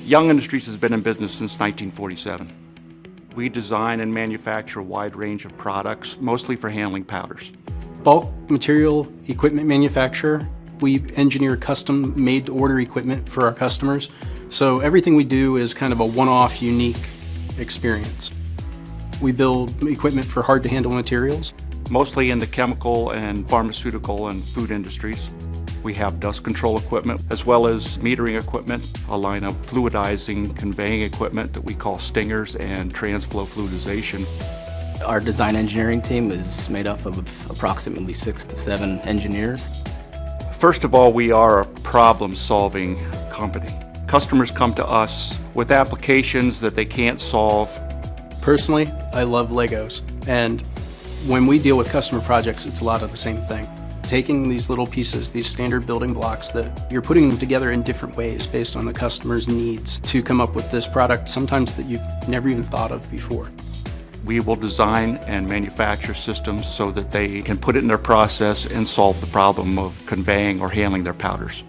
Young Industries has been in business since 1947. We design and manufacture a wide range of products, mostly for handling powders. Bulk material equipment manufacturer. We engineer custom made-to-order equipment for our customers. So everything we do is kind of a one-off, unique experience. We build equipment for hard-to-handle materials. Mostly in the chemical and pharmaceutical and food industries. We have dust control equipment as well as metering equipment, a line of fluidizing, conveying equipment that we call stingers and transflow fluidization. Our design engineering team is made up of approximately 6 to 7 engineers. First of all, we are a problem-solving company. Customers come to us with applications that they can't solve. Personally, I love Legos, and when we deal with customer projects, it's a lot of the same thing. Taking these little pieces, these standard building blocks, that you're putting them together in different ways based on the customer's needs to come up with this product, sometimes that you've never even thought of before. We will design and manufacture systems so that they can put it in their process and solve the problem of conveying or handling their powders.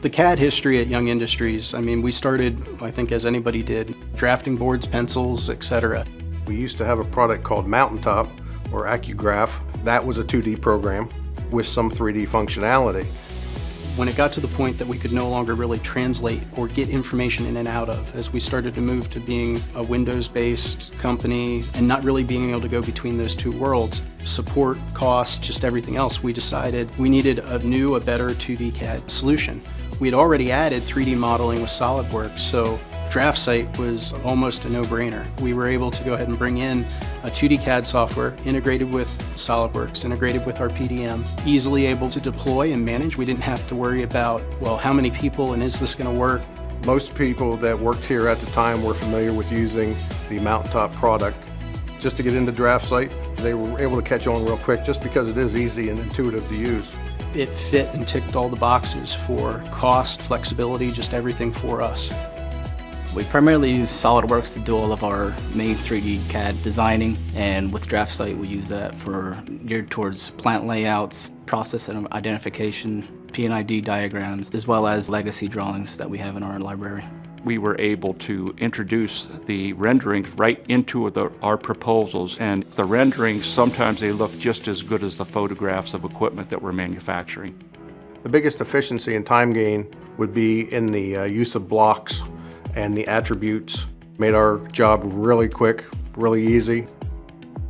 The CAD history at Young Industries, I mean, we started, I think as anybody did, drafting boards, pencils, etc. We used to have a product called Mountaintop or AccuGraph. That was a 2D program with some 3D functionality. When it got to the point that we could no longer really translate or get information in and out of, as we started to move to being a Windows-based company and not really being able to go between those two worlds, support, cost, just everything else, we decided we needed a new, a better 2D CAD solution. We had already added 3D modeling with SOLIDWORKS, so DraftSight was almost a no-brainer. We were able to go ahead and bring in a 2D CAD software integrated with SOLIDWORKS, integrated with our PDM, easily able to deploy and manage. We didn't have to worry about, well, how many people and is this going to work? Most people that worked here at the time were familiar with using the Mountaintop product. Just to get into DraftSight, they were able to catch on real quick just because it is easy and intuitive to use. It fit and ticked all the boxes for cost, flexibility, just everything for us. We primarily use SolidWorks to do all of our main 3D CAD designing, and with DraftSight we use that for geared towards plant layouts, process and identification, P&ID diagrams, as well as legacy drawings that we have in our library. We were able to introduce the renderings right into our proposals, and the renderings, sometimes they look just as good as the photographs of equipment that we're manufacturing. The biggest efficiency and time gain would be in the use of blocks and the attributes. Made our job really quick, really easy.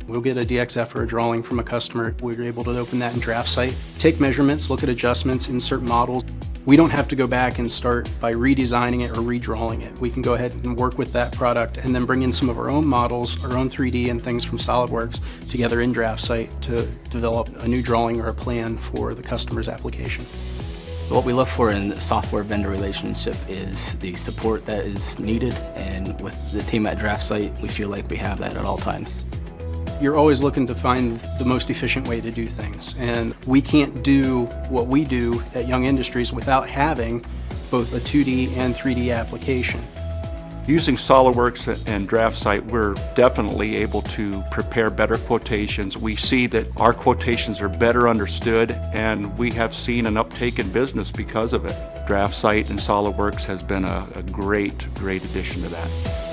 We'll get a DXF or a drawing from a customer. We're able to open that in DraftSight, take measurements, look at adjustments, insert models. We don't have to go back and start by redesigning it or redrawing it. We can go ahead and work with that product and then bring in some of our own models, our own 3D and things from SolidWorks together in DraftSight to develop a new drawing or a plan for the customer's application. What we look for in the software vendor relationship is the support that is needed, and with the team at DraftSight, we feel like we have that at all times. You're always looking to find the most efficient way to do things, and we can't do what we do at Young Industries without having both a 2D and 3D application. Using SolidWorks and DraftSight, we're definitely able to prepare better quotations. We see that our quotations are better understood, and we have seen an uptake in business because of it. DraftSight and SolidWorks has been a great addition to that.